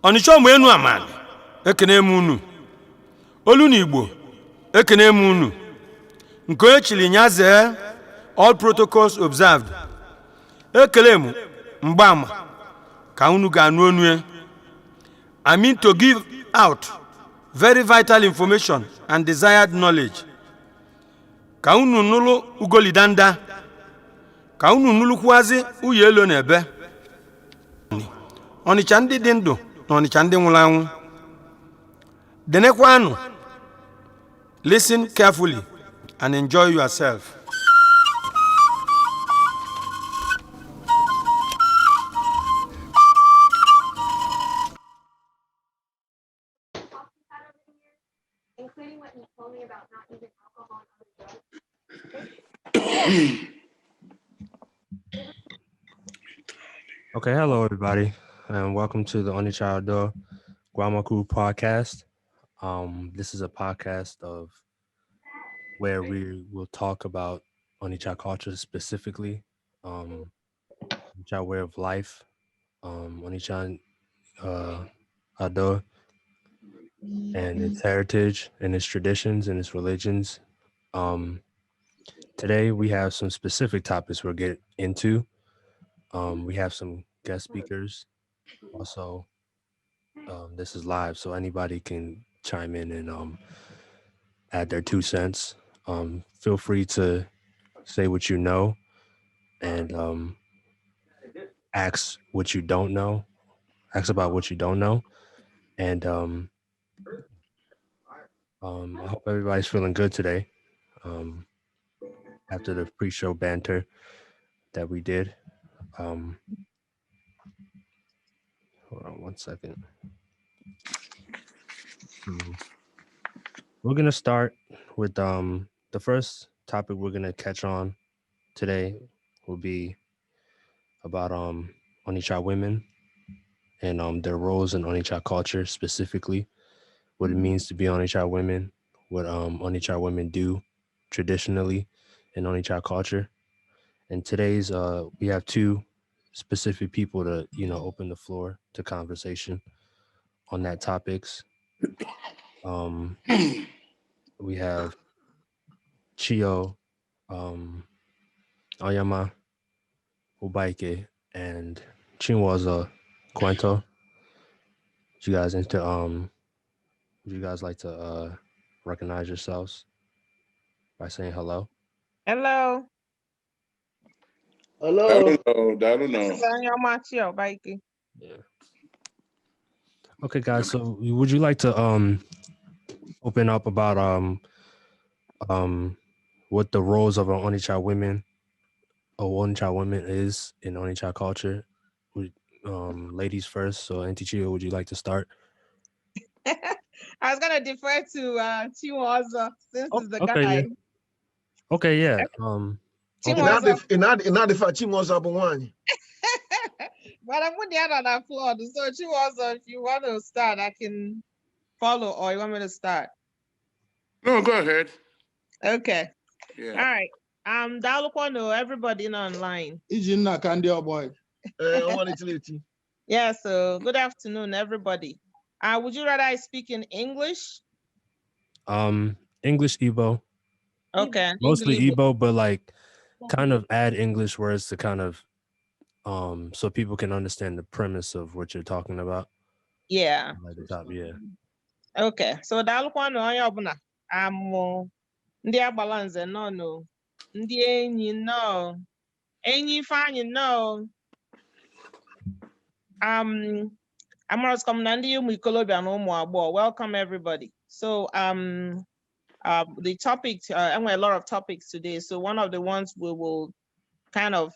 Onitsha ụmụ enu amani ekene m unu. Olu n'Igbo ekene m unu. Nke onye chiri nyaze all protocols observed. Ekele m mgbama ka unu ga-anụ onu. I mean to give out very vital information and desired knowledge. Ka unu nụlụ ugolidanda. Ka unu nụlụkwazị uye elo n'ebe. Onitsha ndị dị ndụ na Onitsha ndị nwụrụ anwụ. Denekwanụ. Listen carefully and enjoy yourself. Including what you told me about not using alcohol and other drugs. Okay, hello everybody, and welcome to the Onitsha Gwam Okwu podcast. This is a podcast of where we will talk about Onitsha culture specifically, Onitsha way of life, Onitsha Ado, and its heritage and its traditions and its religions. Today we have some specific topics we'll get into. We have some guest speakers. Also, this is live, so anybody can chime in and add their 2 cents. Feel free to say what you know and ask what you don't know. Ask about what you don't know. And I hope everybody's feeling good today. After the pre-show banter that we did. Hold on 1 second. We're gonna start with the first topic we're gonna catch on today will be about Onitsha women and their roles in Onitsha culture, specifically what it means to be Onitsha women, what Onitsha women do traditionally in Onitsha culture. And today's we have 2 specific people to open the floor to conversation on that topics. We have Chio, Oyama Ubaike, and Chinwaza Quento. Would you guys like to recognize yourselves by saying hello? Hello. Hello. I don't know. Yeah. Okay, guys. So, would you like to open up about what the roles of an Onitsha women or Onitsha women is in Onitsha culture? Ladies first. So, Auntie Chio, would you like to start? I was gonna defer to Chinwaza since he's the okay, guy. yeah. Okay, yeah. Chinwaza. Not the fact Chinwaza Bwani. But I'm putting the on that floor. So Chinwaza, if you want to start, I can follow, or you want me to start? No, go ahead. Okay. Yeah. All right. Dalukwano, everybody in online. Ijinna Kandi boy. Yeah, so good afternoon, everybody. Would you rather I speak in English? English Igbo. Okay. Mostly Igbo, but like kind of add English words to kind of so people can understand the premise of what you're talking about. Yeah. Like the top, yeah. Okay. So dalukwano onye ọbụla. Ndị agbalanze no. Ndị enyi no. Enyi Ifeanyi no. Amaros Komnandi Umu Ikolobia no Umu Agbo. Welcome everybody. So the topic and a lot of topics today. So one of the ones we will kind of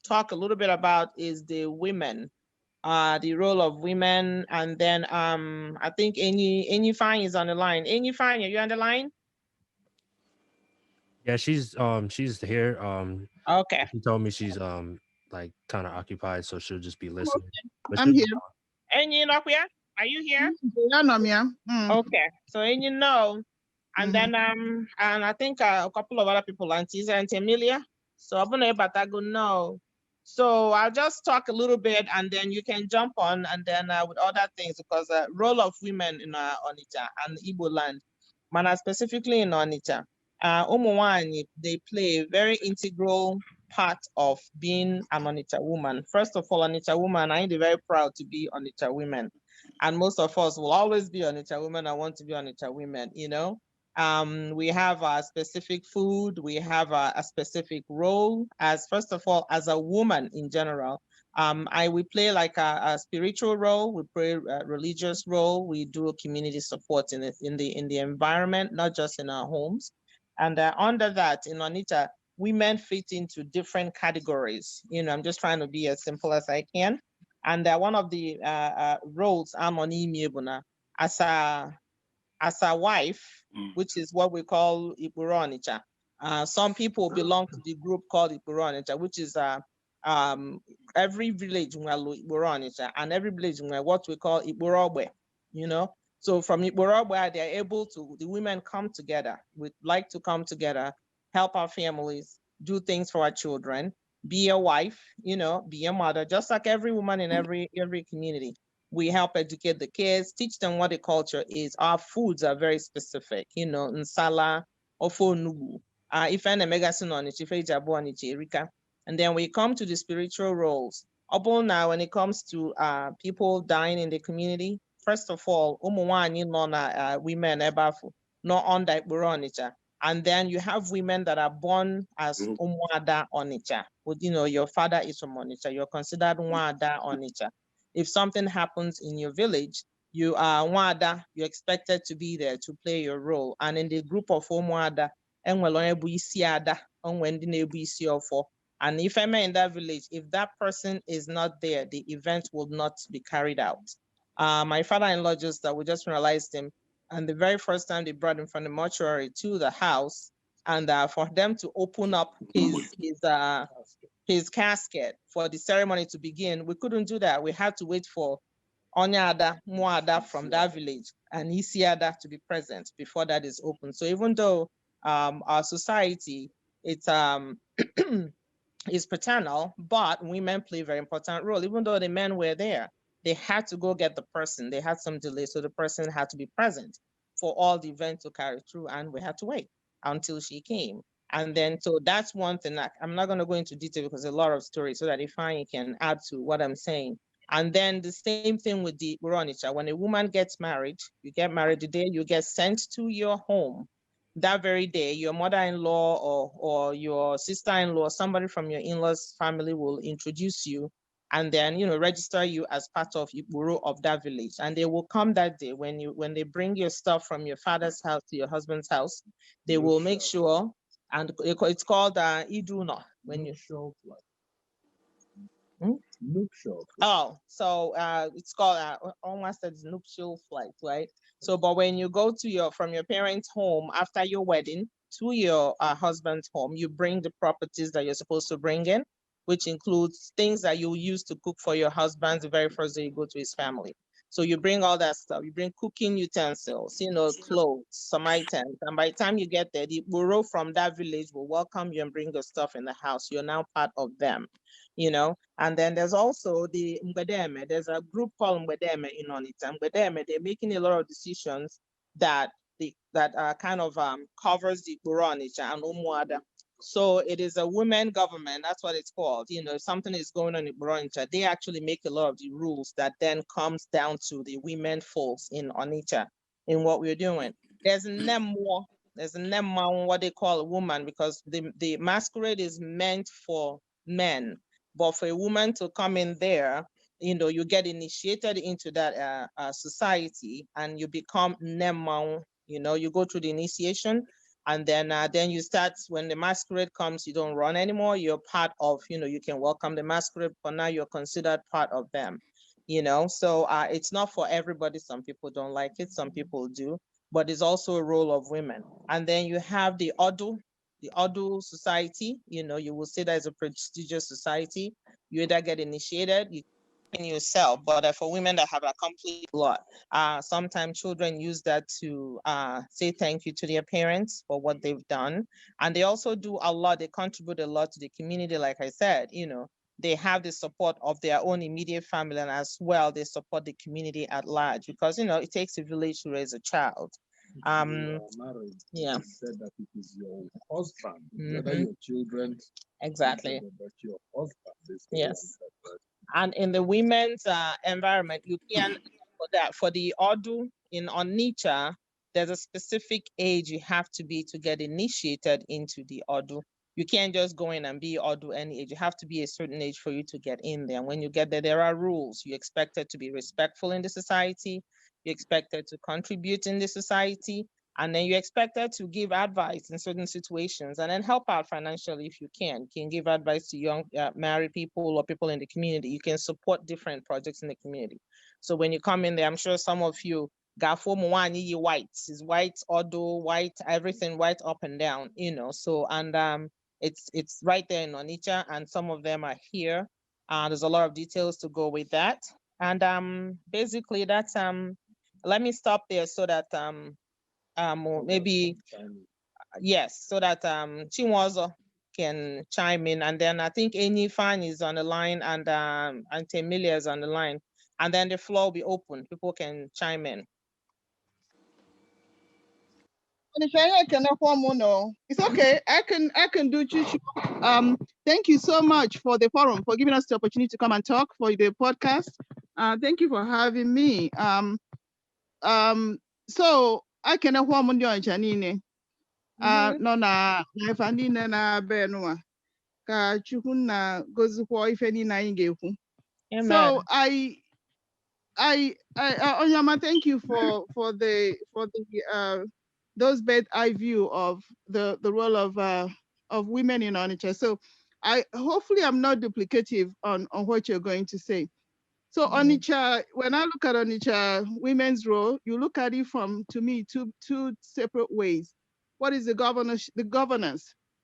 talk a little bit about is the women, the role of women, and then I think Enyi Fine is on the line. Enyi Fine, are you on the line? Yeah, she's here. Okay. She told me she's like kind of occupied, so she'll just be listening. But I'm here. Enyi Nokia, are you here? Okay. So Enyi no. And then and I think a couple of other people, Auntie Emilia. So I'm gonna go no. So I'll just talk a little bit and then you can jump on and then with other things because the role of women in Onitsha and Igbo land, mana specifically in Onitsha, Umuwanyi, they play a very integral part of being an Onitsha woman. First of all, Onitsha woman, I'm very proud to be Onitsha women. And most of us will always be Onitsha women. I want to be Onitsha women, you know. We have a specific food, we have a specific role as, first of all, as a woman in general. We play like a spiritual role, we play a religious role, we do community support in the environment, not just in our homes. And under that, in Onitsha, women fit into different categories. You know, I'm just trying to be as simple as I can. And one of the roles I'm on Imiebuna as a wife, which is what we call Ikpuru Onitsha. Some people belong to the group called Ikpuru Onitsha, which is every village in Ikpuru Onitsha, and every village in what we call Ikpuru Ogbe, you know. So from Ikpuru Ogbe, they're able to, the women come together, we like to come together, help our families, do things for our children, be a wife, you know, be a mother, just like every woman in every community. We help educate the kids, teach them what the culture is. Our foods are very specific, you know, nsala, ofo nugu, ife na megasin on it, ife jabu on it, erika. And then we come to the spiritual roles. Now, when it comes to people dying in the community, first of all, umuwanyi no na women ebafu, no under Onitsha. And then you have women that are born as Umuada Onitsha. You know, your father is from Onitsha, you're considered Umuada Onitsha. If something happens in your village, you are Wada, you're expected to be there to play your role. And in the group of Wada, and if I'm in that village, if that person is not there, the event will not be carried out. My father-in-law we just realized him, and the very first time they brought him from the mortuary to the house, and for them to open up his casket for the ceremony to begin, we couldn't do that. We had to wait for Onyada, Muada from that village and Isiada to be present before that is open. So even though our society, it's is paternal, but women play a very important role. Even though the men were there, they had to go get the person. They had some delay, so the person had to be present for all the event to carry through, and we had to wait until she came. And then, so that's one thing. I'm not going to go into detail because there's a lot of stories, so that if I can add to what I'm saying. And then the same thing with the Onitsha. When a woman gets married, you get married the day you get sent to your home. That very day, your mother-in-law or your sister-in-law, somebody from your in-laws family will introduce you and then, you know, register you as part of Iburu of that village. And they will come that day when they bring your stuff from your father's house to your husband's house, they will make sure, and it's called Iduna. When you show nuptial. Oh, so it's called almost a nuptial flight, right? So, but when you go to from your parents' home after your wedding to your husband's home, you bring the properties that you're supposed to bring in, which includes things that you use to cook for your husband the very first day you go to his family. So you bring all that stuff. You bring cooking utensils, you know, clothes, some items. And by the time you get there, the bureau from that village will welcome you and bring your stuff in the house. You're now part of them, you know. And then there's also the Mbedeme. There's a group called Mbedeme in Onitsha. Mbedeme, they're making a lot of decisions that kind of covers the Onitsha and Umuada. So it is a women government. That's what it's called. You know, if something is going on in Onitsha, they actually make a lot of the rules that then comes down to the women folks in Onitsha in what we're doing. There's Nemo. There's a Nemo, what they call a woman, because the masquerade is meant for men. But for a woman to come in there, you know, you get initiated into that society and you become Nemau. You know, you go through the initiation, and then you start, when the masquerade comes, you don't run anymore. You're part of, you know, you can welcome the masquerade, but now you're considered part of them, you know. So it's not for everybody. Some people don't like it, some people do, but it's also a role of women. And then you have the Odu society, you know, you will say that is a prestigious society. You either get initiated, you in yourself, but for women that have accomplished a lot, sometimes children use that to say thank you to their parents for what they've done. And they also do a lot, they contribute a lot to the community. Like I said, you know, they have the support of their own immediate family, and as well, they support the community at large, because, you know, it takes a village to raise a child. Married, Yeah. you said that it is your husband, whether Mhm. your children, Exactly. but your husband is the Yes. one that. And in the women's environment, you can, for the Odu in Onitsha, there's a specific age you have to be to get initiated into the Odu. You can't just go in and be Odu any age. You have to be a certain age for you to get in there. And when you get there, there are rules. You're expected to be respectful in the society. You're expected to contribute in the society. And then you're expected to give advice in certain situations and then help out financially if you can. You can give advice to young married people or people in the community. You can support different projects in the community. So when you come in there, I'm sure some of you got white, is white, Odo, white, everything white up and down, you know. So, and it's right there in Onitsha, and some of them are here. There's a lot of details to go with that. And basically that's let me stop there so that maybe yes, so that Chinwazo can chime in, and then I think Eni Fan is on the line, and Temilia is on the line, and then the floor will be open. People can chime in. It's okay. I can do chuchu. Thank you so much for the forum, for giving us the opportunity to come and talk for the podcast. Thank you for having me. So I can help on your Janine. No na ife niile na-abịa n'ụwa ka Chukwu na gozikwa ife niile anyị ga-ekwu. So Onyama, thank you for the those bird eye view of the role of women in Onitsha. So hopefully I'm not duplicative on what you're going to say. So Onitsha, when I look at Onitsha women's role, you look at it from, to me, two separate ways. What is the governance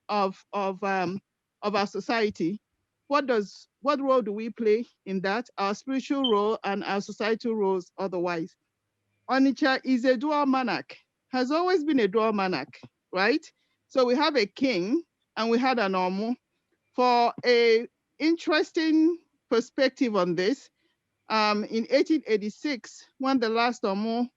of our society? What role do we play in that? Our spiritual role and our societal roles otherwise. Onitsha is a dual monarch, has always been a dual monarch, right? So we have a king and we had an Omu. For a interesting perspective on this, in 1886, when the last Omu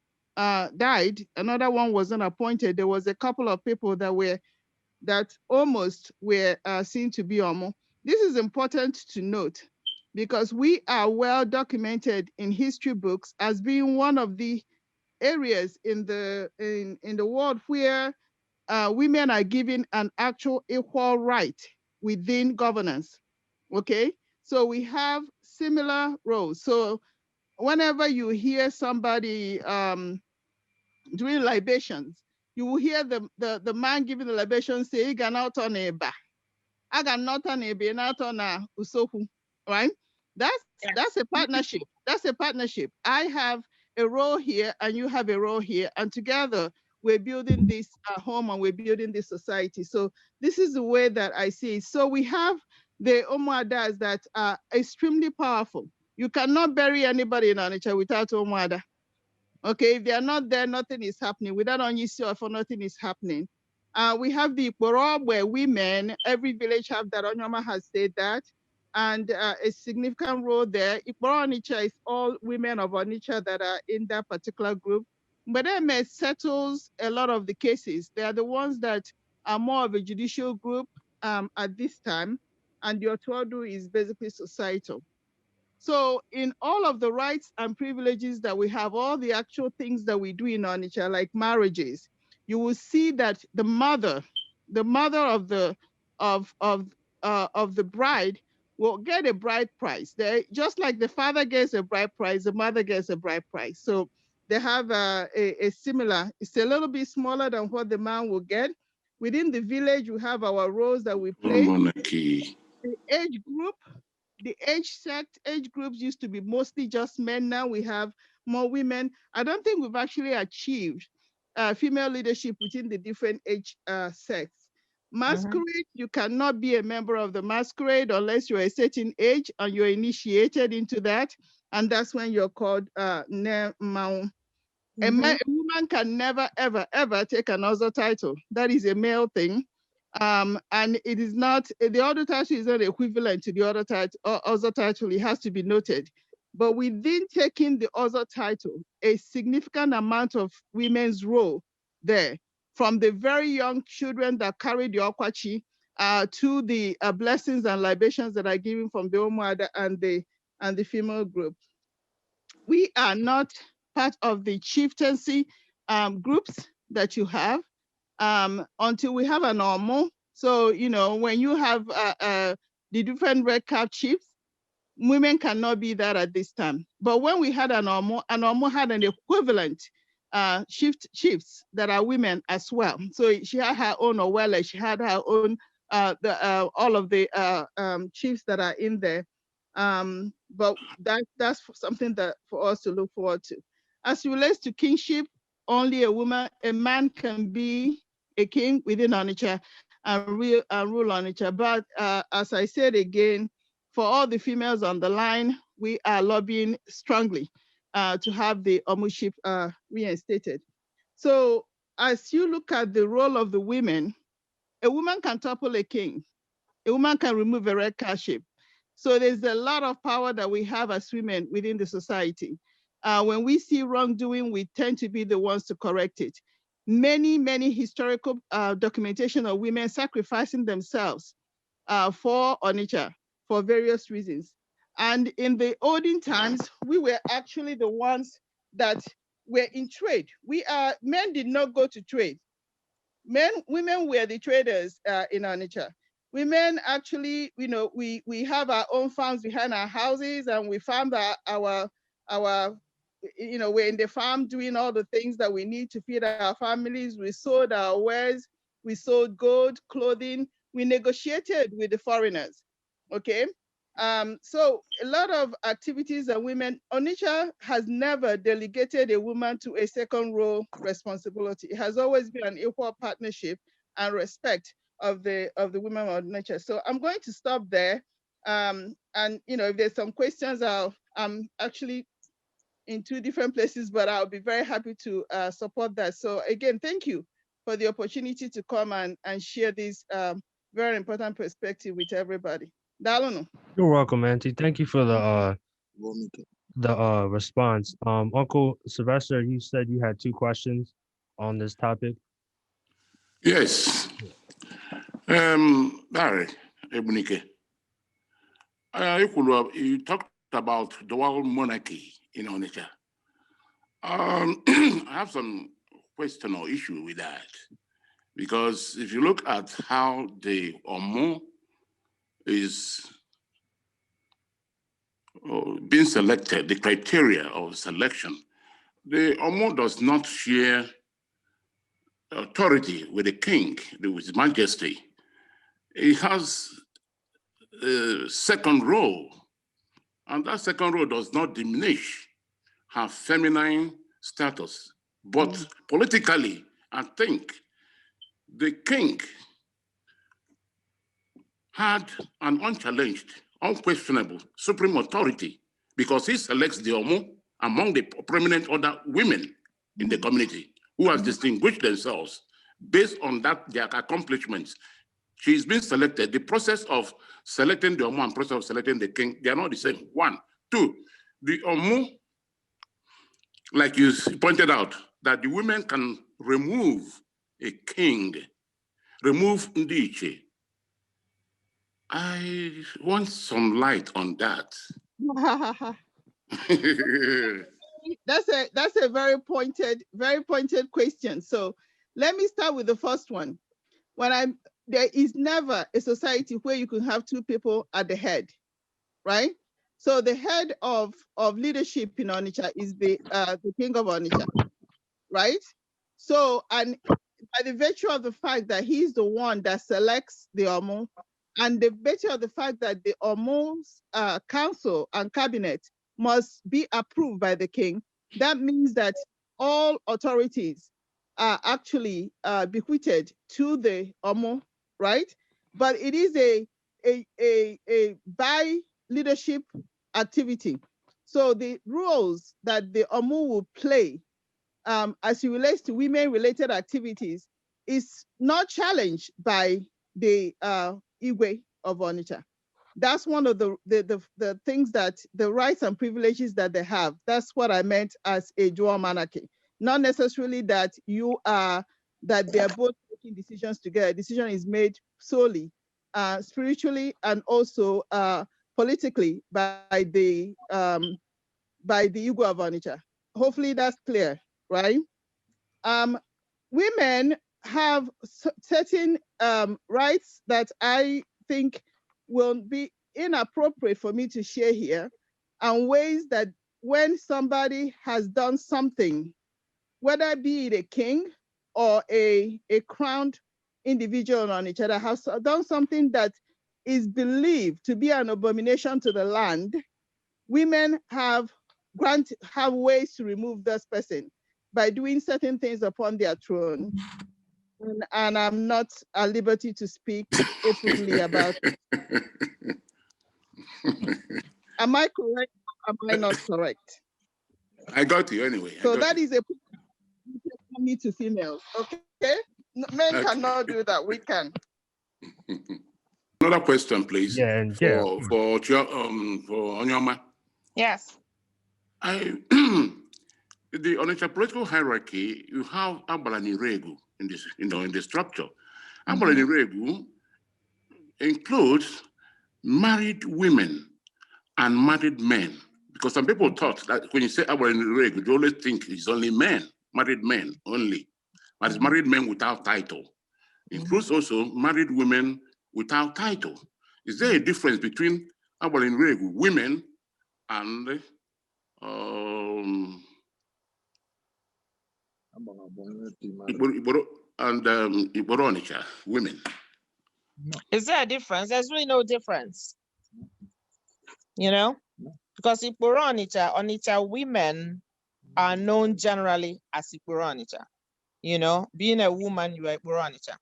died, another one wasn't appointed. There was a couple of people that almost were seen to be Omu. This is important to note because we are well documented in history books as being one of the areas in the world where women are given an actual equal right within governance. Okay, so we have similar roles. So whenever you hear somebody doing libations, you will hear the man giving the libation say, "I can not on a ba, I can not on a be not on a usoku," right? That's a partnership. That's a partnership. I have a role here and you have a role here, and together we're building this home and we're building this society. So this is the way that I see it. So we have the Omuadas that are extremely powerful. You cannot bury anybody in Onitsha without Omuada. Okay, if they are not there, nothing is happening. Without Onyisi for nothing is happening. We have the Ikporo where women, every village have that. Onyama has said that. And a significant role there. Ikporo Onitsha is all women of Onitsha that are in that particular group. But then settles a lot of the cases. They are the ones that are more of a judicial group at this time. And the Otuodu is basically societal. So in all of the rights and privileges that we have, all the actual things that we do in Onitsha, like marriages, you will see that the mother of the bride will get a bride price. Just like the father gets a bride price, the mother gets a bride price. So they have a similar, it's a little bit smaller than what the man will get. Within the village, we have our roles that we play. Monarchy. The age group, the age groups used to be mostly just men. Now we have more women. I don't think we've actually achieved female leadership within the different age sects. Masquerade, you cannot be a member of the masquerade unless you're a certain age and you're initiated into that. And that's when you're called Nemau. A woman can never, ever, ever take another title. That is a male thing. And it is not, the other title is not equivalent to the other title, it has to be noted. But within taking the other title, a significant amount of women's role there, from the very young children that carry the Okwachi to the blessings and libations that are given from the Omuada and the female group. We are not part of the chieftaincy groups that you have until we have an Omo. So, you know, when you have the different red cap chiefs, women cannot be that at this time. But when we had an Omo had an equivalent chiefs that are women as well. So she had her own Owele, she had her own, all of the chiefs that are in there. But that's something that for us to look forward to. As it relates to kingship, only a man can be a king within Onitsha and rule Onitsha. But as I said again, for all the females on the line, we are lobbying strongly to have the Omuship reinstated. So as you look at the role of the women, a woman can topple a king. A woman can remove a red caship. So there's a lot of power that we have as women within the society. When we see wrongdoing, we tend to be the ones to correct it. Many historical documentation of women sacrificing themselves for Onitsha for various reasons. And in the olden times, we were actually the ones that were in trade. Men did not go to trade. Women were the traders in Onitsha. Women actually, you know, we have our own farms behind our houses, and we farm our, you know, we're in the farm doing all the things that we need to feed our families. We sold our wares, we sold gold, clothing, we negotiated with the foreigners, okay? So a lot of activities that women, Onitsha has never delegated a woman to a second role responsibility. It has always been an equal partnership and respect of the women of Onitsha. So I'm going to stop there. And you know, if there's some questions, I'm actually in two different places, but I'll be very happy to support that. So again, thank you for the opportunity to come and share this very important perspective with everybody. Dalono. You're welcome, Auntie. Thank you for the response. Uncle Sylvester, you said you had two questions on this topic. Yes. Barry, Ebunike. You talked about dual monarchy in Onitsha. I have some question or issue with that, because if you look at how the Omo is being selected, the criteria of selection, the Omo does not share authority with the king, with his majesty. He has a second role, and that second role does not diminish her feminine status. But politically, I think the king had an unchallenged, unquestionable supreme authority, because he selects the Omo among the prominent other women in the community who has distinguished themselves based on that, their accomplishments. She's been selected. The process of selecting the Omo and process of selecting the king, they are not the same. One. Two, the Omo, like you pointed out, that the women can remove a king, remove Ndiche. I want some light on that. That's a very pointed question. So let me start with the first one. There is never a society where you can have two people at the head, right? So the head of leadership in Onitsha is the king of Onitsha, right? So, and by the virtue of the fact that he's the one that selects the Omo, and the virtue of the fact that the Omo's council and cabinet must be approved by the king, that means that all authorities are actually bequeathed to the Omo, right? But it is a by leadership activity. So the roles that the Omo will play as it relates to women-related activities is not challenged by the Igwe of Onitsha. That's one of the things that the rights and privileges that they have. That's what I meant as a dual monarchy. Not necessarily that that they're both making decisions together. Decision is made solely spiritually and also politically by the Igwe of Onitsha. Hopefully that's clear, right? Women have certain rights that I think will be inappropriate for me to share here, and ways that when somebody has done something, whether be it a king or a crowned individual on each other, has done something that is believed to be an abomination to the land, women have ways to remove this person by doing certain things upon their throne. And I'm not at liberty to speak openly about it. Am I correct or am I not correct? I got you anyway. So that is a me to females, okay? Men cannot do that, we can. Another question, please. Yeah, and for Onyoma. Yes. The Onitsha political hierarchy, you have Abalani Regu in this, in the structure. Abalani Regu includes married women and married men, because some people thought that when you say Abalani Regu, you always think it's only men, married men only, but it's married men without title. Includes also married women without title. Is there a difference between Abalani Regu, women, and Onitsha, women? Is there a difference? There's really no difference. You know, because Onitsha women are known generally as Onitsha. You know, being a woman, you are Onitsha.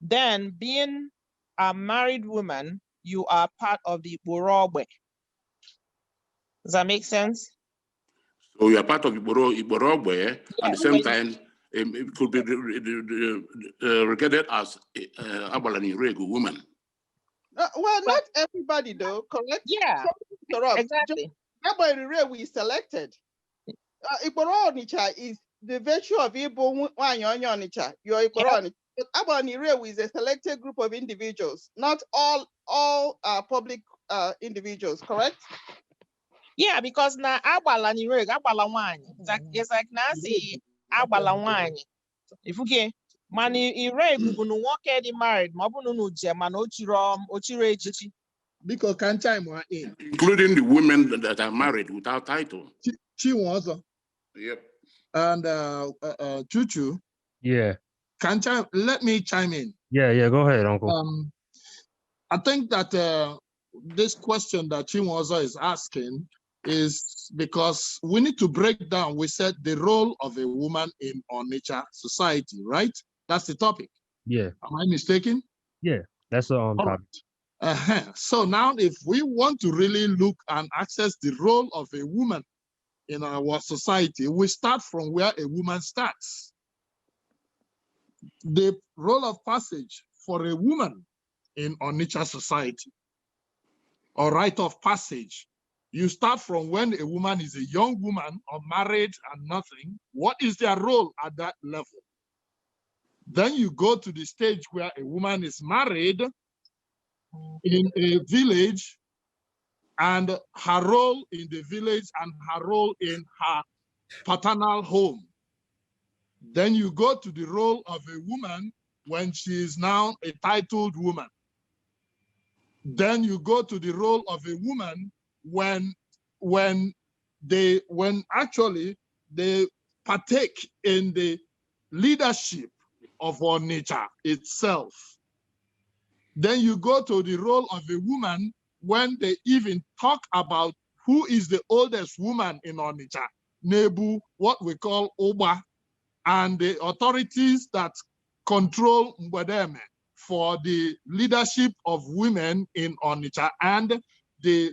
Then being a married woman, you are part of the Iborogbe. Does that make sense? So you are part of Iborogbe, at the same time, it could be regarded as Abalani Regu woman. Well, not everybody though, correct? Yeah, exactly. Abalani Regu is selected. Iboro Onitsha is the virtue of Ibo Onitsha. You're Iboro Onitsha. But Abalani Regu is a selected group of individuals, not all public individuals, correct? Yeah, because now Abalani Regu, Abalawani. It's like Nancy Abalawani. If you get money, Regu no walk any married, Mabuno no German, Ochiro Ejichi. Because can time in. Including the women that are married without title. She was. Yep. And Chuchu. Yeah. Let me chime in. Yeah, go ahead, Uncle. I think that this question that Chinwaza is asking is because we need to break down, we said, the role of a woman in Onitsha society, right? That's the topic. Yeah. Am I mistaken? Yeah, that's the topic. So now if we want to really look and access the role of a woman in our society, we start from where a woman starts. The role of passage for a woman in Onitsha society, or rite of passage, you start from when a woman is a young woman or married and nothing. What is their role at that level? Then you go to the stage where a woman is married in a village, and her role in the village and her role in her paternal home. Then you go to the role of a woman when she is now a titled woman. Then you go to the role of a woman when actually they partake in the leadership of Onitsha itself. Then you go to the role of a woman when they even talk about who is the oldest woman in Onitsha, Nebu, what we call Oba, and the authorities that control Mbademe for the leadership of women in Onitsha and the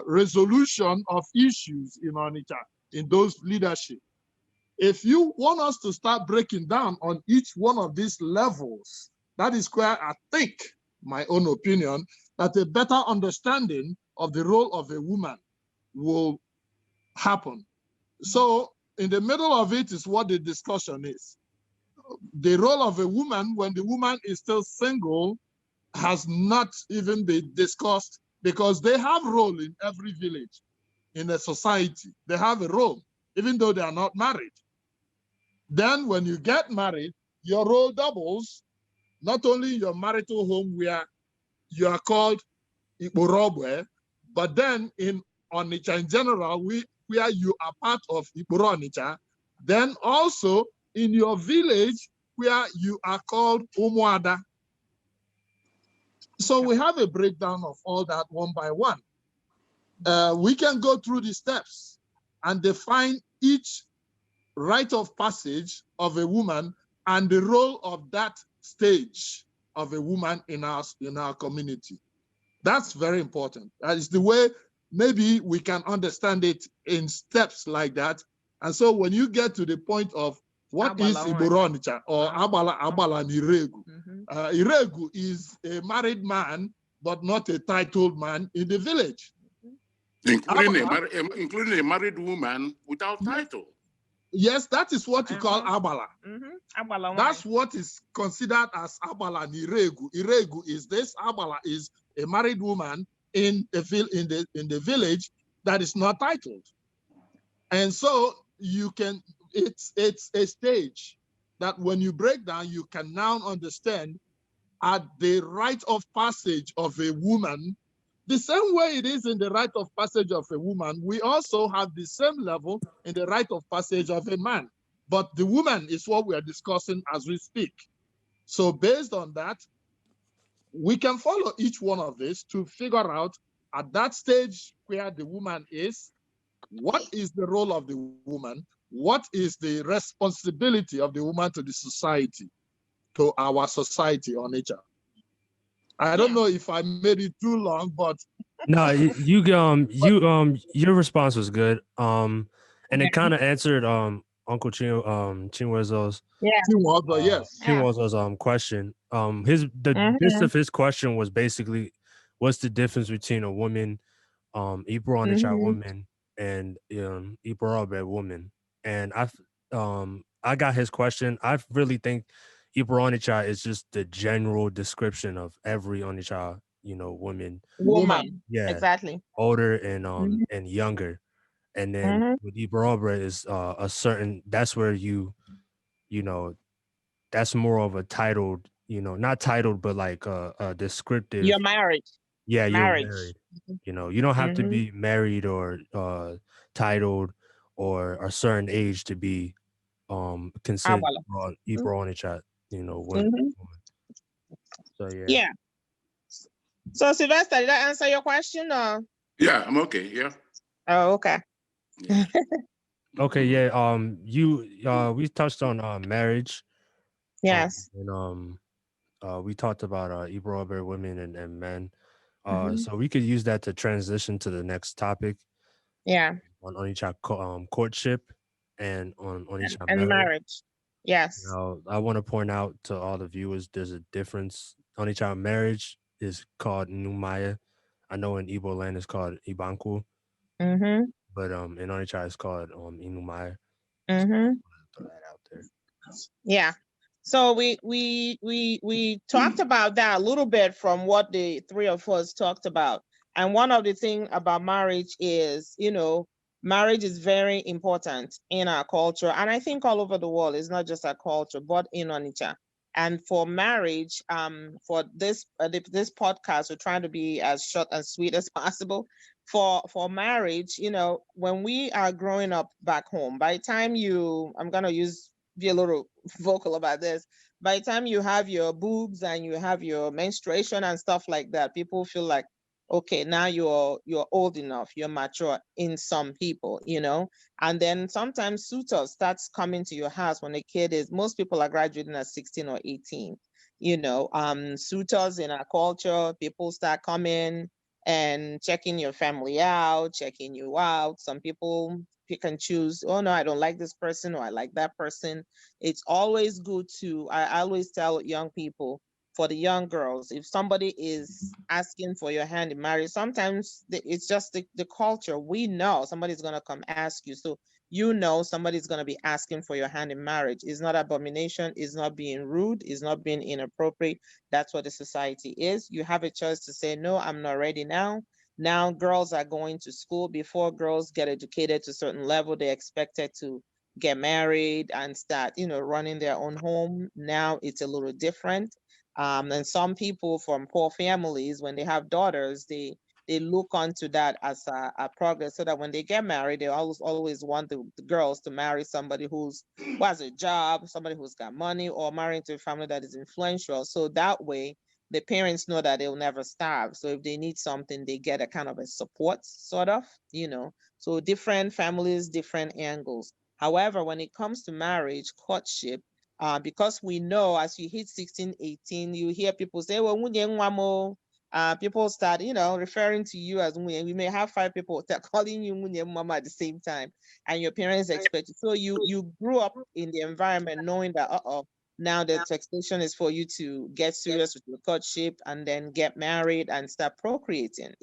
resolution of issues in Onitsha, in those leadership. If you want us to start breaking down on each one of these levels, That is where I think, my own opinion, that a better understanding of the role of a woman will happen. So in the middle of it is what the discussion is. The role of a woman when the woman is still single has not even been discussed, because they have role in every village, in a society. They have a role, even though they are not married. Then when you get married, your role doubles, not only in your marital home where you are called Iborobwe, but then in Onitsha in general, where you are part of Iboro Onitsha, then also in your village where you are called Umuada. So we have a breakdown of all that one by one. We can go through the steps and define each rite of passage of a woman and the role of that stage of a woman in our community. That's very important. That is the way maybe we can understand it in steps like that. And so when you get to the point of what is Iboro Onitsha or Abala Iregu, Iregu is a married man, but not a titled man in the village. Including a married woman without title. Yes, that is what you call Abala. Abala. That's what is considered as Abala and Iregu. Iregu is this. Abala is a married woman in the village that is not titled. And so you can, it's a stage that when you break down, you can now understand at the rite of passage of a woman, the same way it is in the rite of passage of a woman, we also have the same level in the rite of passage of a man. But the woman is what we are discussing as we speak. So based on that, we can follow each one of these to figure out at that stage where the woman is, what is the role of the woman? What is the responsibility of the woman to the society, to our society Onitsha? I don't know if I made it too long, but no, your response was good. And it kind of answered Uncle Chinwezo's yes. Chinwezo's question. The gist of his question was basically, what's the difference between a woman, Ibro Onitsha woman, and Ibro woman? And I got his question. I really think Ibro Onitsha is just the general description of every Onitsha, woman. Yeah, exactly. older and younger. And then with Ibro is a certain, that's where that's more of a titled, not titled, but like a descriptive. You're married. Yeah, you're marriage. married. You don't have to be married or titled or a certain age to be considered Ibro Onitsha, woman. So Yeah. So Sylvester, did I answer your question? Or? Yeah, I'm okay. Yeah. Oh, okay. Yeah. Okay, yeah. We touched on marriage. Yes. And we talked about Ibro women and men. So we could use that to transition to the next topic. Yeah. On Onitsha courtship and on Onitsha and marriage. Yes. Now, I want to point out to all the viewers, there's a difference. Onitsha marriage is called Numaya. I know in Igbo land it's called Ibanku. But in Onitsha it's called Inumaya. So throw that out there. Yeah. So we talked about that a little bit from what the three of us talked about. And one of the things about marriage is, marriage is very important in our culture. And I think all over the world, it's not just our culture, but in Onitsha. And for marriage, for this podcast, we're trying to be as short and sweet as possible. For marriage, when we are growing up back home, by the time I'm gonna be a little vocal about this. By the time you have your boobs and you have your menstruation and stuff like that, people feel like, okay, now you're old enough, you're mature in some people, and then sometimes suitors starts coming to your house when a kid most people are graduating at 16 or 18, suitors in our culture, people start coming and checking your family out, checking you out. Some people pick and choose, oh no, I don't like this person or I like that person. It's always good I always tell young people, for the young girls. If somebody is asking for your hand in marriage, sometimes it's just the culture. We know somebody's going to come ask you. So you know somebody's going to be asking for your hand in marriage. It's not abomination. It's not being rude. It's not being inappropriate. That's what the society is. You have a choice to say, no, I'm not ready now. Now girls are going to school. Before girls get educated to a certain level, they're expected to get married and start, running their own home. Now it's a little different. And some people from poor families, when they have daughters, they look onto that as a progress, so that when they get married, they always want the girls to marry somebody who has a job, somebody who's got money, or marry into a family that is influential. So that way, the parents know that they'll never starve. So if they need something, they get a kind of a support, sort of, So different families, different angles. However, when it comes to marriage, courtship, because we know as you hit 16, 18, you hear people say, well, people start, referring to you as we may have 5 people that calling you mama at the same time, and your parents expect it. So you grew up in the environment knowing that now the expectation is for you to get serious with your courtship and then get married and start procreating.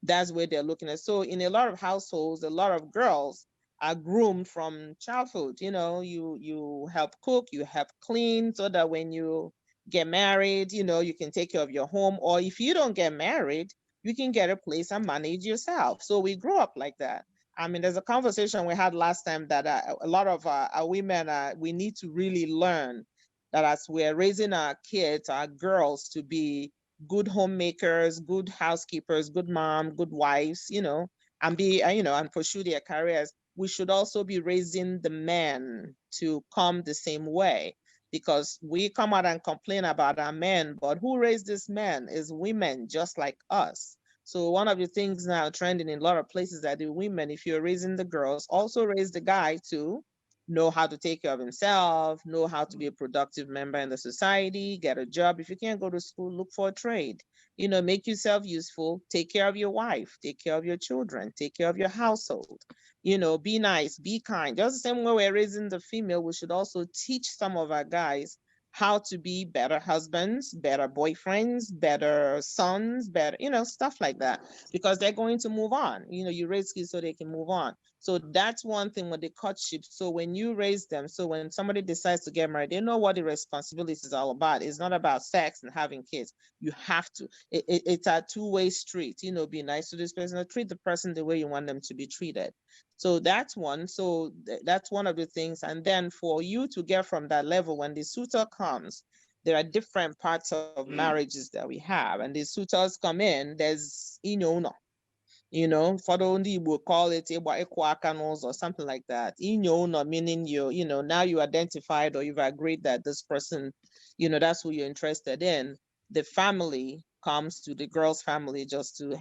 That's where they're looking at. So in a lot of households, a lot of girls are groomed from childhood. You help cook, you help clean, so that when you get married, you can take care of your home. Or if you don't get married, you can get a place and manage yourself. So we grew up like that. I mean, there's a conversation we had last time that a lot of our women, we need to really learn that as we're raising our kids, our girls, to be good homemakers, good housekeepers, good mom, good wives, and be, and pursue their careers. We should also be raising the men to come the same way, because we come out and complain about our men, but who raised this men is women just like us. So one of the things now trending in a lot of places that the women, if you're raising the girls, also raise the guy to know how to take care of himself, know how to be a productive member in the society, get a job. If you can't go to school, look for a trade. Make yourself useful, take care of your wife, take care of your children, take care of your household. Be nice, be kind. Just the same way we're raising the female, we should also teach some of our guys how to be better husbands, better boyfriends, better sons, better, stuff like that, because they're going to move on. You raise kids so they can move on. So that's one thing with the courtship. So when you raise them, so when somebody decides to get married, they know what the responsibility is all about. It's not about sex and having kids. You have to, it's a two-way street. Be nice to this person, or treat the person the way you want them to be treated. So that's one. So that's one of the things. And then for you to get from that level, when the suitor comes, there are different parts of marriages that we have. And the suitors come in, there's, for the only will call it or something like that. Meaning now you identified, or you've agreed that this person, that's who you're interested in. The family comes to the girl's family just to,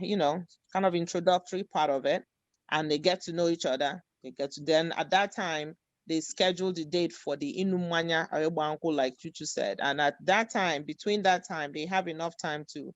kind of introductory part of it. And they get to know each other. They get to, then at that time, they schedule the date for the Inumanya Ayobanko, like Chuchu said. And at that time, between that time, they have enough time to,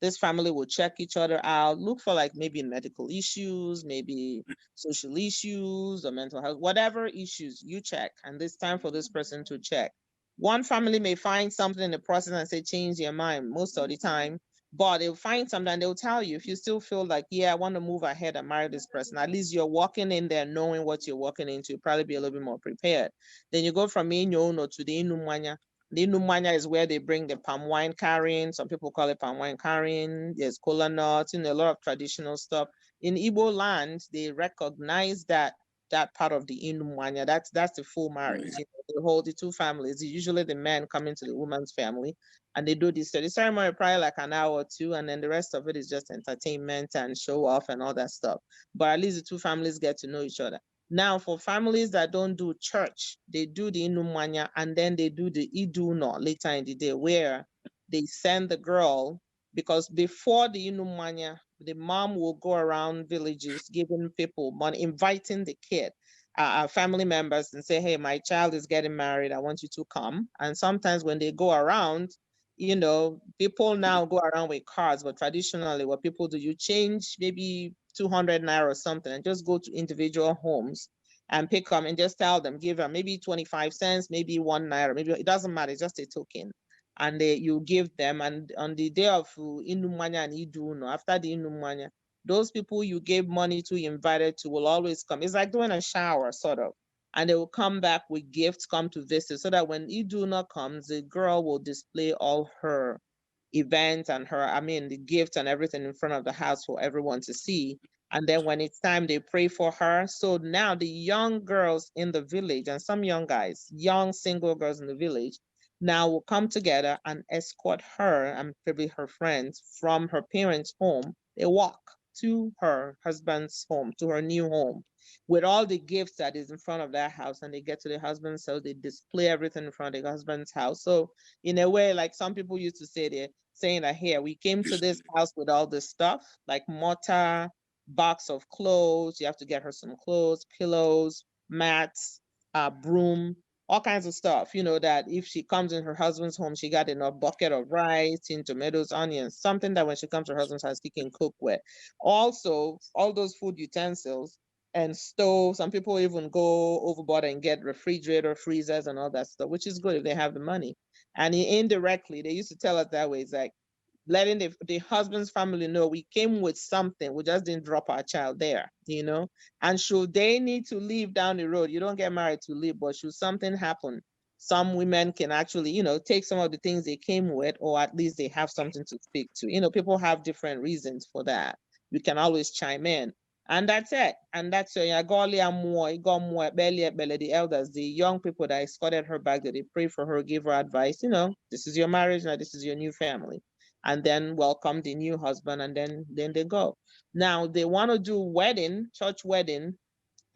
this family will check each other out, look for like maybe medical issues, maybe social issues or mental health, whatever issues you check. And it's time for this person to check. One family may find something in the process and say, change your mind most of the time, but they'll find something and they'll tell you. If you still feel like, yeah, I want to move ahead and marry this person, at least you're walking in there knowing what you're walking into, probably be a little bit more prepared. Then you go from Inyono to the Inumanya. The Numanya is where they bring the palm wine carrying. Some people call it palm wine carrying. There's cola nuts, a lot of traditional stuff. In Igbo land, they recognize that part of the Inumanya. That's the full marriage. They hold the two families. Usually the men come into the woman's family and they do this. So the ceremony probably like an hour or two, and then the rest of it is just entertainment and show off and all that stuff. But at least the two families get to know each other. Now, for families that don't do church, they do the Inumanya and then they do the Iduno later in the day, where they send the girl, because before the Inumanya, the mom will go around villages giving people money, inviting the kid, family members, and say, hey, my child is getting married. I want you to come. And sometimes when they go around, people now go around with cards, but traditionally what people do, you change maybe 200 naira or something and just go to individual homes and pick them and just tell them, give them maybe 25 cents, maybe 1 naira, maybe it doesn't matter, it's just a token. and you give them. And on the day of Inumanya and Iduno, after the Inumanya, those people you gave money to, invited to, will always come. It's like doing a shower, sort of. And they will come back with gifts, come to visit, so that when Iduna comes, the girl will display all her events and the gifts and everything in front of the house for everyone to see. And then when it's time, they pray for her. So now the young girls in the village and some young guys, young single girls in the village, now will come together and escort her and probably her friends from her parents' home. They walk to her husband's home, to her new home, with all the gifts that is in front of that house. And they get to the husband's house, they display everything in front of the husband's house. So in a way, like some people used to say, they're saying that here, we came to this house with all this stuff, like mortar, box of clothes. You have to get her some clothes, pillows, mats, broom, all kinds of stuff, that if she comes in her husband's home, she got enough bucket of rice, tin, tomatoes, onions, something that when she comes to her husband's house, she can cook with. Also, all those food utensils and stove. Some people even go overboard and get refrigerator, freezers, and all that stuff, which is good if they have the money. And indirectly, they used to tell us that way. It's like letting the husband's family know we came with something. We just didn't drop our child there, And should they need to leave down the road, you don't get married to leave, but should something happen, some women can actually, take some of the things they came with, or at least they have something to speak to. People have different reasons for that. We can always chime in. And that's it. And that's the elders, the young people that escorted her back, that they pray for her, give her advice, this is your marriage, now this is your new family. And then welcome the new husband, and then they go. Now they want to do wedding, church wedding.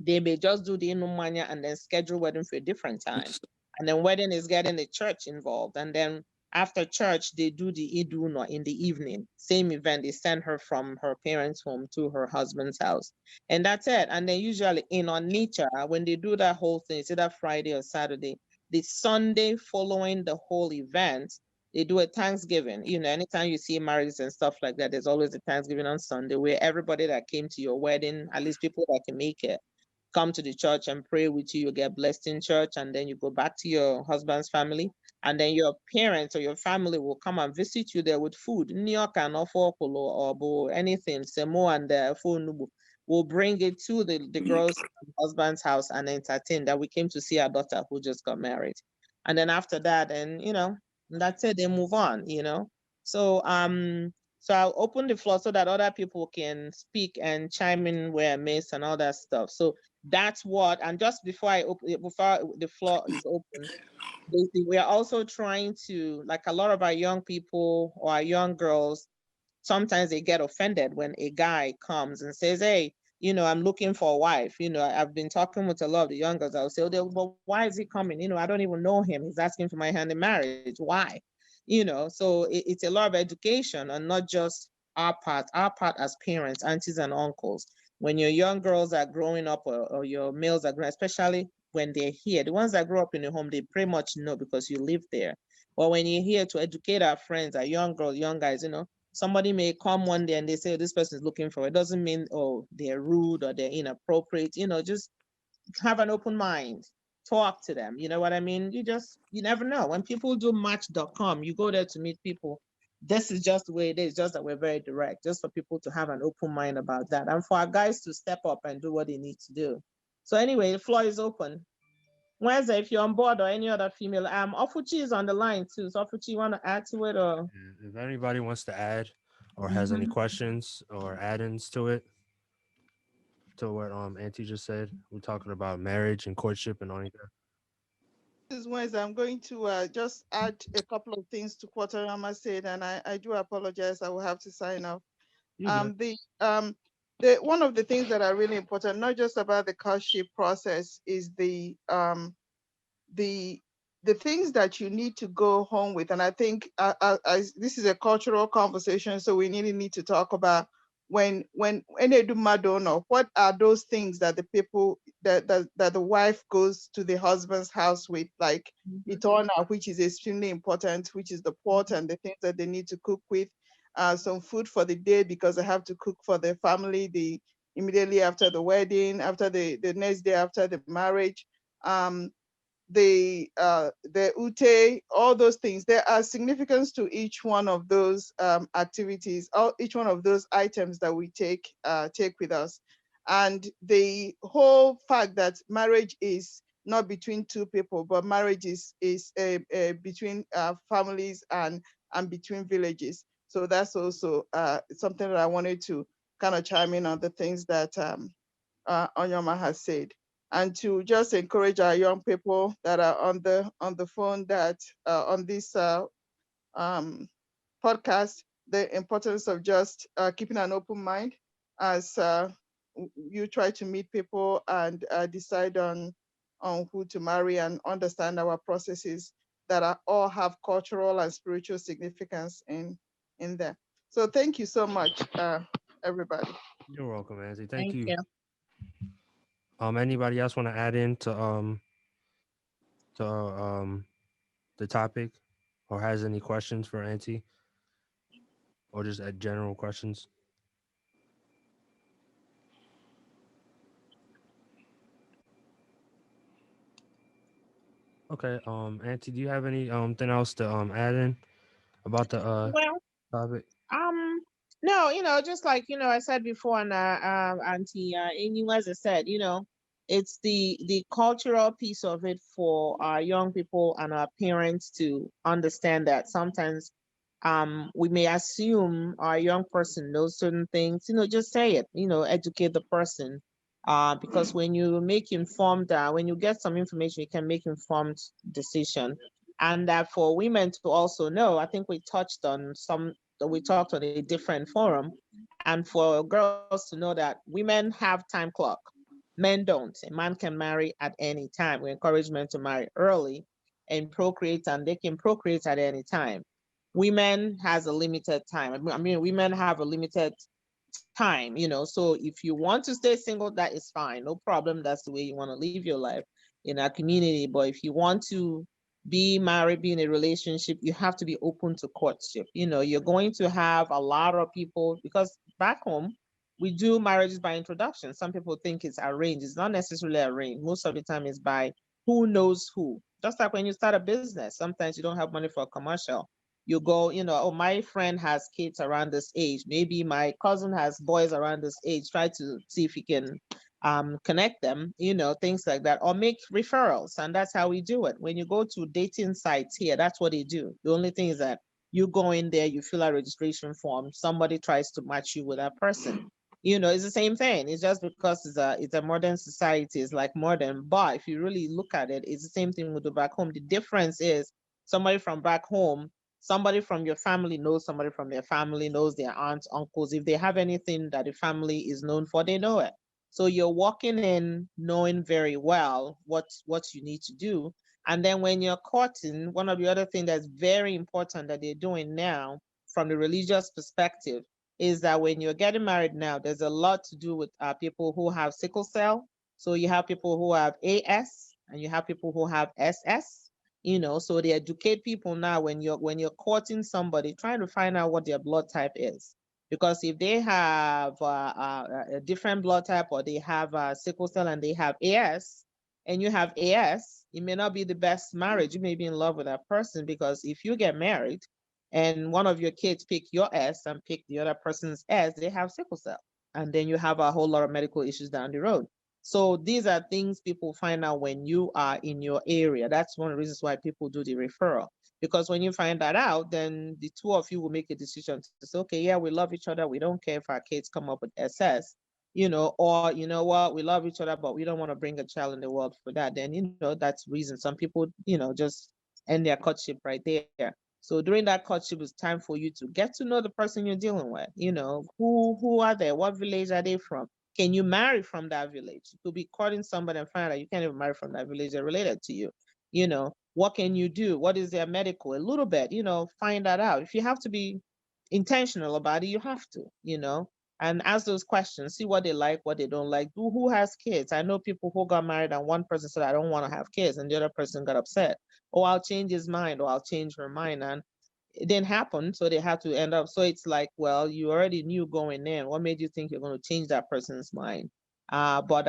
They may just do the Inumanya and then schedule wedding for a different time. And then wedding is getting the church involved. And then after church, they do the Iduno in the evening. Same event, they send her from her parents' home to her husband's house. And that's it. And then usually in Onitsha, when they do that whole thing, it's either Friday or Saturday, the Sunday following the whole event, they do a Thanksgiving. Anytime you see marriages and stuff like that, there's always a Thanksgiving on Sunday where everybody that came to your wedding, at least people that can make it, come to the church and pray with you. You get blessed in church, and then you go back to your husband's family. And then your parents or your family will come and visit you there with food. Nyoka, or anything, semo and phone will bring it to the girl's husband's house and entertain that we came to see our daughter who just got married. And then after that, and that's it, they move on, So I'll open the floor so that other people can speak and chime in where I miss and all that stuff. So that's what, and just before the floor is open, we are also trying to, like a lot of our young people or our young girls, sometimes they get offended when a guy comes and says, hey, I'm looking for a wife. I've been talking with a lot of the young girls. I'll say, oh, well, why is he coming? I don't even know him. He's asking for my hand in marriage. Why? So it's a lot of education, and not just our part as parents, aunties and uncles. When your young girls are growing up, or your males are growing, especially when they're here, the ones that grow up in the home, they pretty much know because you live there. But when you're here to educate our friends, our young girls, young guys, somebody may come one day and they say, oh, this person is looking for it. Doesn't mean, oh, they're rude or they're inappropriate. Just have an open mind. Talk to them. You know what I mean? You never know. When people do match.com, you go there to meet people. This is just the way it is, just that we're very direct, just for people to have an open mind about that. And for our guys to step up and do what they need to do. So anyway, the floor is open. Wednesday, if you're on board, or any other female, Ofuchi is on the line too. So Ofuchi, you want to add to it, or? If anybody wants to add or has any questions or add-ins to what Auntie just said, we're talking about marriage and courtship and all that. This is Wednesday. I'm going to just add a couple of things to what Rama said, and I do apologize. I will have to sign off. The one of the things that are really important, not just about the courtship process, is the things that you need to go home with. And I think this is a cultural conversation, so we need to talk about when they do Madonna, what are those things that the people that the wife goes to the husband's house with, like the turn out, which is extremely important, which is the pot and the things that they need to cook with, some food for the day because they have to cook for their family immediately after the wedding, after the next day after the marriage. the ute, all those things. There are significance to each one of those activities, or each one of those items that we take with us. And the whole fact that marriage is not between two people, but marriage is between families and between villages. So that's also something that I wanted to kind of chime in on the things that Onyoma has said, and to just encourage our young people that are on the phone, that on this podcast, the importance of just keeping an open mind as you try to meet people and decide on who to marry, and understand our processes that are all have cultural and spiritual significance in them. So thank you so much, everybody. You're welcome, Angie. Thank Thank you. you. Anybody else want to add in to the topic, or has any questions for Auntie, or just general questions? Okay. Auntie, do you have any thing else to add in about the Well, topic? Um, no, just like I said before, and Auntie Amy, as I said, it's the cultural piece of it for our young people and our parents to understand that sometimes we may assume our young person knows certain things. Just say it. Educate the person. Because when you make informed, when you get some information, you can make informed decision. And that for women to also know, I think we touched on some, we talked on a different forum, and for girls to know that women have time clock, men don't. A man can marry at any time. We encourage men to marry early and procreate, and they can procreate at any time. Women has a limited time. I mean, women have a limited time, so if you want to stay single, that is fine, no problem. That's the way you want to live your life in our community. But if you want to be married, be in a relationship, you have to be open to courtship. You're going to have a lot of people, because back home we do marriages by introduction. Some people think it's arranged. It's not necessarily arranged. Most of the time it's by who knows who. Just like when you start a business, sometimes you don't have money for a commercial. You go, oh, my friend has kids around this age. Maybe my cousin has boys around this age. Try to see if you can connect them, things like that, or make referrals. And that's how we do it. When you go to dating sites here, that's what they do. The only thing is that you go in there, you fill a registration form, somebody tries to match you with that person. It's the same thing. It's just because it's a modern society, it's like modern. But if you really look at it, it's the same thing we do back home. The difference is somebody from back home, somebody from your family knows somebody from their family, knows their aunts, uncles. If they have anything that the family is known for, they know it. So you're walking in knowing very well what you need to do. And then when you're courting, one of the other things that's very important that they're doing now from the religious perspective is that when you're getting married now, there's a lot to do with people who have sickle cell. So you have people who have AS and you have people who have SS. So they educate people now when you're courting somebody, trying to find out what their blood type is. Because if they have a different blood type, or they have sickle cell and they have AS, and you have AS, it may not be the best marriage. You may be in love with that person, because if you get married and one of your kids pick your S and pick the other person's S, they have sickle cell. And then you have a whole lot of medical issues down the road. So these are things people find out when you are in your area. That's one of the reasons why people do the referral. Because when you find that out, then the two of you will make a decision to say, okay, yeah, we love each other. We don't care if our kids come up with SS, or you know what, we love each other, but we don't want to bring a child in the world for that. Then, that's reason. Some people, just end their courtship right there. So during that courtship, it's time for you to get to know the person you're dealing with. Who are they? What village are they from? Can you marry from that village? You could be courting somebody and find out you can't even marry from that village. They're related to you. What can you do? What is their medical? A little bit, find that out. If you have to be intentional about it, you have to. And ask those questions, see what they like, what they don't like. Who has kids? I know people who got married and one person said, I don't want to have kids, and the other person got upset. Oh, I'll change his mind, or I'll change her mind. And it didn't happen, so they had to end up. So it's like, well, you already knew going in. What made you think you're going to change that person's mind? But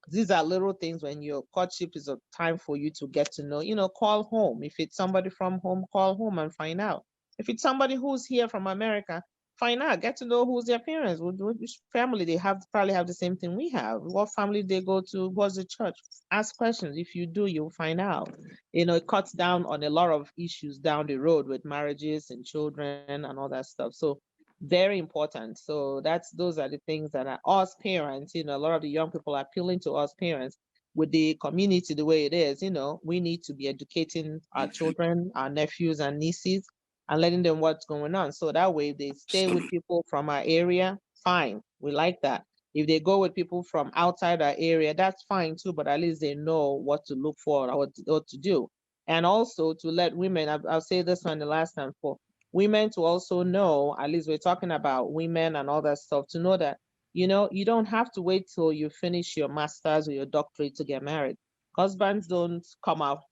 These are little things when your courtship is a time for you to get to know, call home. If it's somebody from home, call home and find out. If it's somebody who's here from America, find out, get to know who's their parents, which family they have, probably have the same thing we have. What family they go to, what's the church? Ask questions. If you do, you'll find out. It cuts down on a lot of issues down the road with marriages and children and all that stuff. So very important. So those are the things that are us parents, a lot of the young people are appealing to us parents with the community the way it is, we need to be educating our children, our nephews and nieces, and letting them what's going on. So that way if they stay with people from our area, fine. We like that. If they go with people from outside our area, that's fine too, but at least they know what to look for or what to do. And also to let women, I'll say this one the last time, for women to also know, at least we're talking about women and all that stuff, to know that, you don't have to wait till you finish your master's or your doctorate to get married. Husbands don't come out,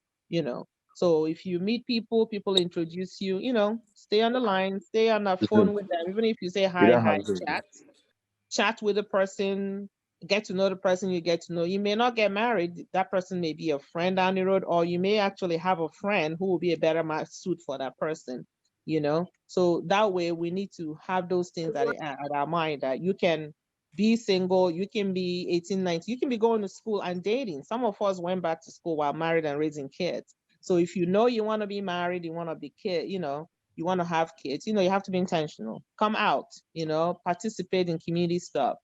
So if you meet people introduce you, stay on the line, stay on the phone with them. Even if you say hi, chat with the person, get to know the person you get to know. You may not get married. That person may be a friend down the road, or you may actually have a friend who will be a better suit for that person, So that way we need to have those things at our mind, that you can be single, you can be 18, 19, you can be going to school and dating. Some of us went back to school while married and raising kids. So if you know you want to be married, you want to be you want to have kids, you have to be intentional. Come out, participate in community stuff,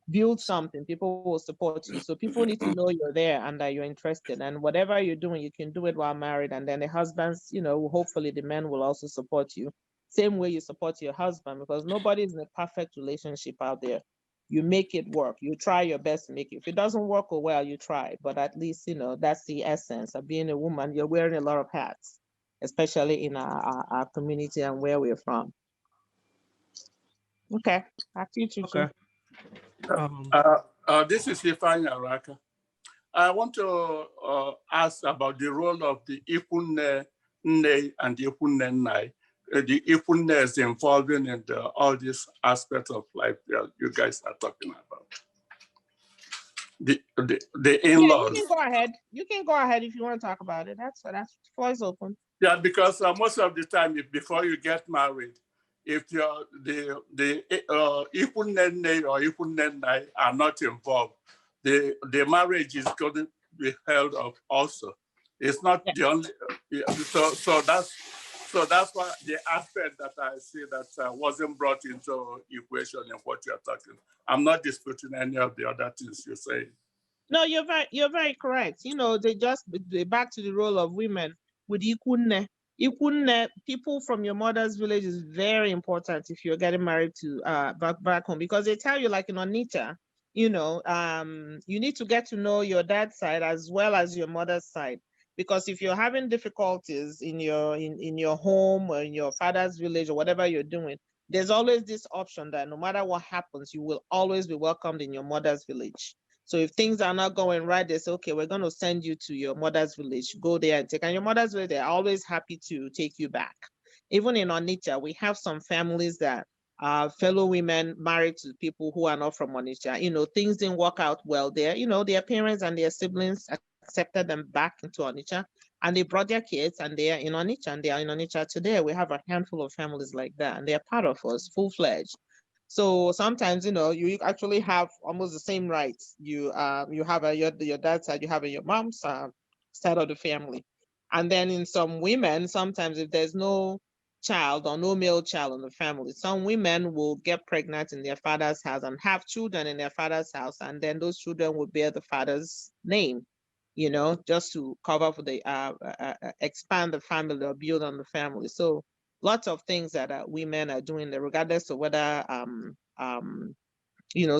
build something, people will support you. So people need to know you're there and that you're interested. And whatever you're doing, you can do it while married. And then the husbands, hopefully the men will also support you. Same way you support your husband, because nobody's in a perfect relationship out there. You make it work. You try your best to make it. If it doesn't work, oh well, you try. But at least, that's the essence of being a woman. You're wearing a lot of hats, especially in our community and where we're from. Okay, back to you, Chuchu. Okay. This is Ifeanyi Araka. I want to ask about the role of the Ikunne Nne and the Ikunne Nnai. The Ikunne is involving in all these aspects of life that you guys are talking about. The in-laws. Yeah, you can go ahead. You can go ahead if you want to talk about it. That's floor is open. Yeah, because most of the time, before you get married, if you're the Ikunne Nne or Ikunne Nnai are not involved, the marriage is going to be held up also. It's not the only, so that's why the aspect that I see that wasn't brought into equation in what you're talking. I'm not disputing any of the other things you're saying. No, you're very correct. They back to the role of women with Ikunne. Ikunne, people from your mother's village is very important if you're getting married to back home, because they tell you, like in Onitsha, you need to get to know your dad's side as well as your mother's side. Because if you're having difficulties in your home or in your father's village or whatever you're doing, there's always this option that no matter what happens, you will always be welcomed in your mother's village. So if things are not going right, they say, okay, we're going to send you to your mother's village. Go there and take. And your mother's village, they're always happy to take you back. Even in Onitsha, we have some families that are fellow women married to people who are not from Onitsha. Things didn't work out well there. Their parents and their siblings accepted them back into Onitsha, and they brought their kids, and they are in Onitsha, and they are in Onitsha today. We have a handful of families like that, and they're part of us, full-fledged. So sometimes, you actually have almost the same rights. You have your dad's side, you have your mom's side of the family. And then in some women, sometimes if there's no child or no male child in the family, some women will get pregnant in their father's house and have children in their father's house. And then those children will bear the father's name, just to cover for the, expand the family or build on the family. So lots of things that women are doing there, regardless of whether,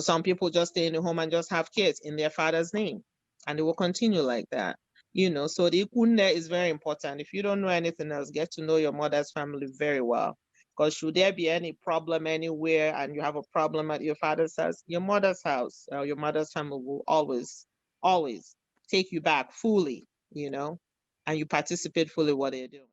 some people just stay in the home and just have kids in their father's name, and they will continue like that. So the Ikunne is very important. If you don't know anything else, get to know your mother's family very well. Because should there be any problem anywhere and you have a problem at your father's house, your mother's house, your mother's family will always take you back fully, and you participate fully what they're doing.